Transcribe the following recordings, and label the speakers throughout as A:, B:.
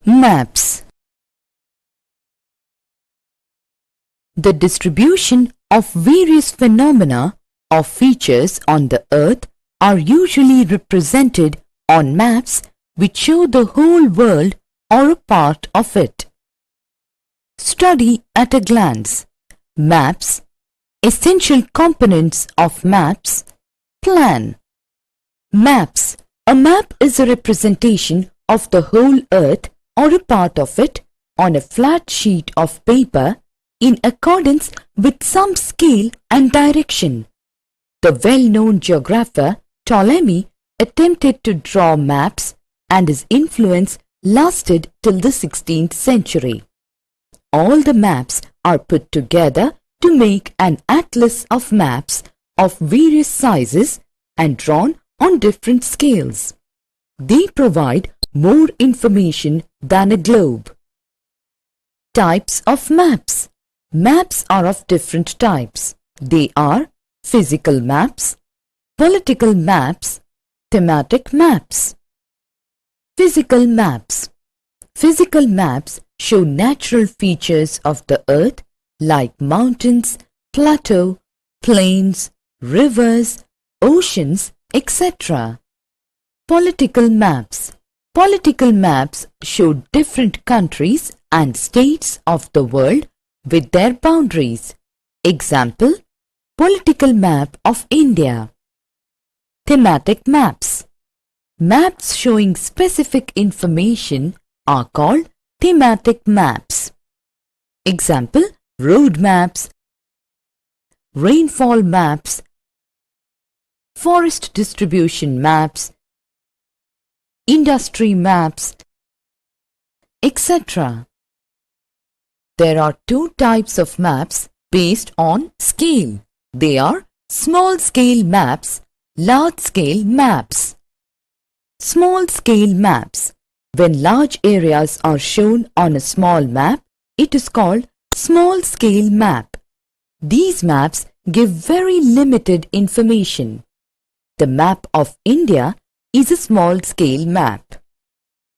A: Maps. The distribution of various phenomena or features on the earth are usually represented on maps which show the whole world or a part of it. Study at a glance. Maps. Essential components of maps. Plan. Maps. A map is a representation of the whole earth or a part of it on a flat sheet of paper in accordance with some scale and direction. The well-known geographer Ptolemy attempted to draw maps and his influence lasted till the 16th century. All the maps are put together to make an atlas of maps of various sizes and drawn on different scales. They provide more information than a globe. Types of maps. Maps are of different types. They are physical maps, political maps, thematic maps. Physical maps. Physical maps show natural features of the earth like mountains, plateaux, plains, rivers, oceans, etc. Political maps. Political maps show different countries and states of the world with their boundaries. Example, Political map of India. Thematic maps. Maps showing specific information are called thematic maps. Example, road maps, rainfall maps, forest distribution maps, industry maps, etc. There are two types of maps based on scale. They are small-scale maps, large-scale maps. Small-scale maps. When large areas are shown on a small map, it is called small-scale map. These maps give very limited information. The map of India is a small-scale map.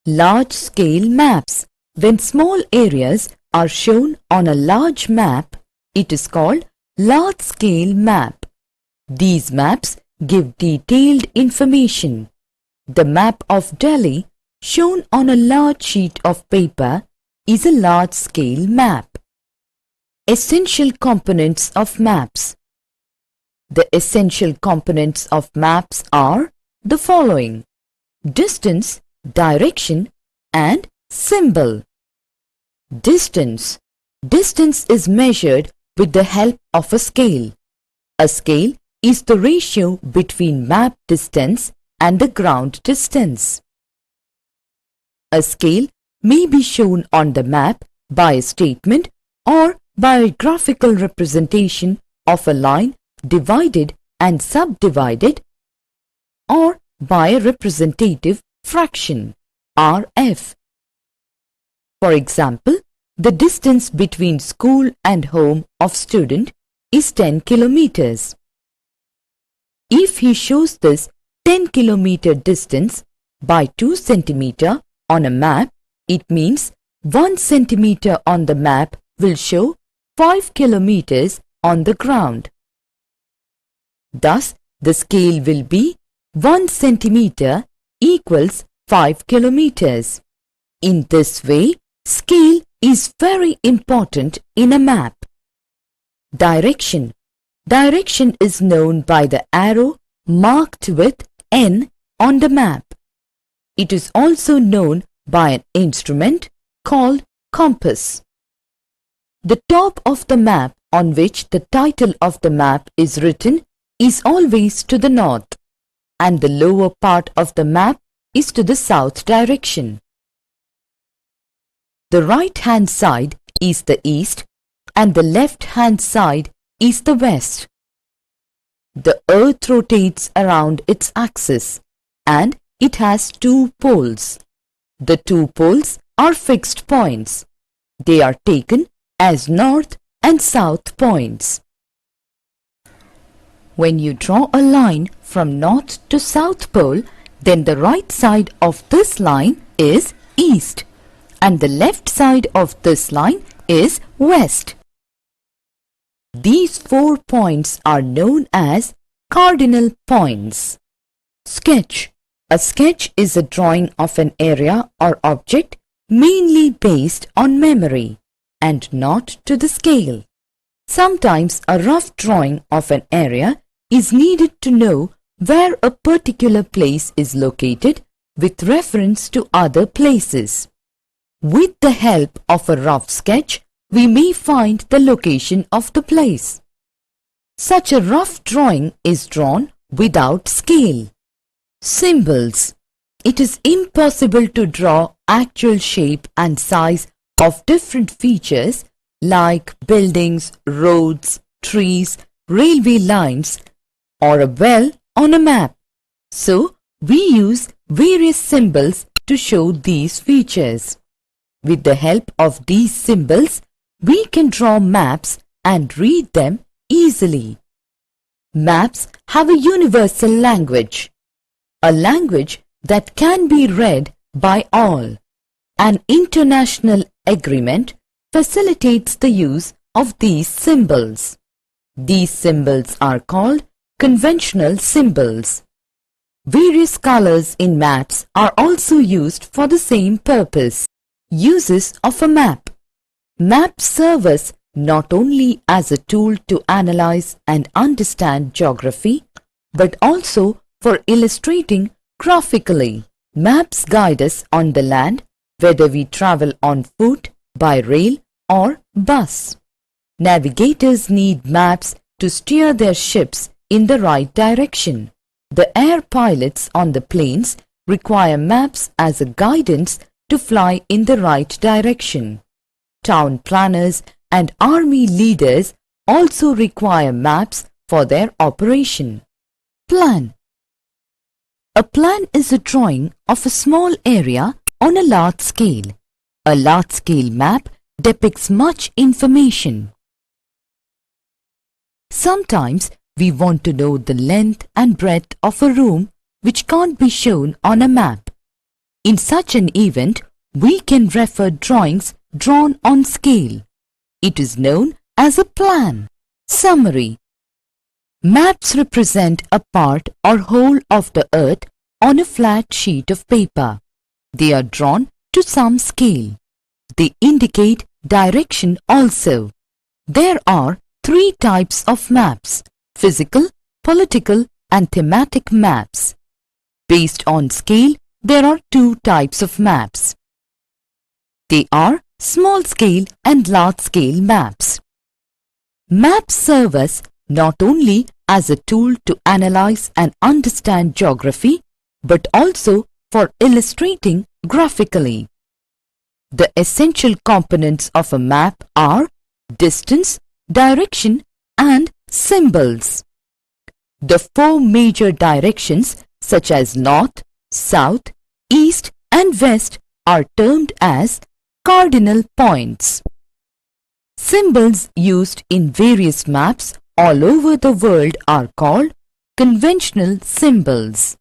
A: Large-scale maps. When small areas are shown on a large map, it is called large-scale map. These maps give detailed information. The map of Delhi, shown on a large sheet of paper, is a large-scale map. Essential components of maps. The essential components of maps are the following: distance, direction, and symbol. Distance. Distance is measured with the help of a scale. A scale is the ratio between map distance and the ground distance. A scale may be shown on the map by a statement or by a graphical representation of a line divided and subdivided, or by a representative fraction, RF. For example, the distance between school and home of student is 10 kilometers. If he shows this 10 kilometer distance by 2 centimeter on a map, it means 1 centimeter on the map will show 5 kilometers on the ground. Thus, the scale will be 1 centimeter equals 5 kilometers. In this way, scale is very important in a map. Direction. Direction is known by the arrow marked with N on the map. It is also known by an instrument called compass. The top of the map on which the title of the map is written is always to the north, and the lower part of the map is to the south direction. The right-hand side is the east and the left-hand side is the west. The earth rotates around its axis and it has two poles. The two poles are fixed points. They are taken as north and south points. When you draw a line from north to south pole, then the right side of this line is east and the left side of this line is west. These 4 points are known as cardinal points. Sketch. A sketch is a drawing of an area or object mainly based on memory and not to the scale. Sometimes a rough drawing of an area is needed to know where a particular place is located with reference to other places. With the help of a rough sketch, we may find the location of the place. Such a rough drawing is drawn without scale. Symbols. It is impossible to draw actual shape and size of different features like buildings, roads, trees, railway lines, or a well on a map. So, we use various symbols to show these features. With the help of these symbols, we can draw maps and read them easily. Maps have a universal language, a language that can be read by all. An international agreement facilitates the use of these symbols. These symbols are called conventional symbols. Various colors in maps are also used for the same purpose. Uses of a map. Maps serve us not only as a tool to analyze and understand geography, but also for illustrating graphically. Maps guide us on the land, whether we travel on foot, by rail, or bus. Navigators need maps to steer their ships in the right direction. The air pilots on the planes require maps as a guidance to fly in the right direction. Town planners and army leaders also require maps for their operation. Plan. A plan is a drawing of a small area on a large scale. A large-scale map depicts much information. Sometimes we want to know the length and breadth of a room which can't be shown on a map. In such an event, we can refer drawings drawn on scale. It is known as a plan. Summary. Maps represent a part or whole of the earth on a flat sheet of paper. They are drawn to some scale. They indicate direction also. There are 3 types of maps: physical, political, and thematic maps. Based on scale, there are 2 types of maps. They are small-scale and large-scale maps. Maps serve us not only as a tool to analyze and understand geography, but also for illustrating graphically. The essential components of a map are distance, direction, and symbols. The 4 major directions such as north, south, east, and west are termed as cardinal points. Symbols used in various maps all over the world are called conventional symbols.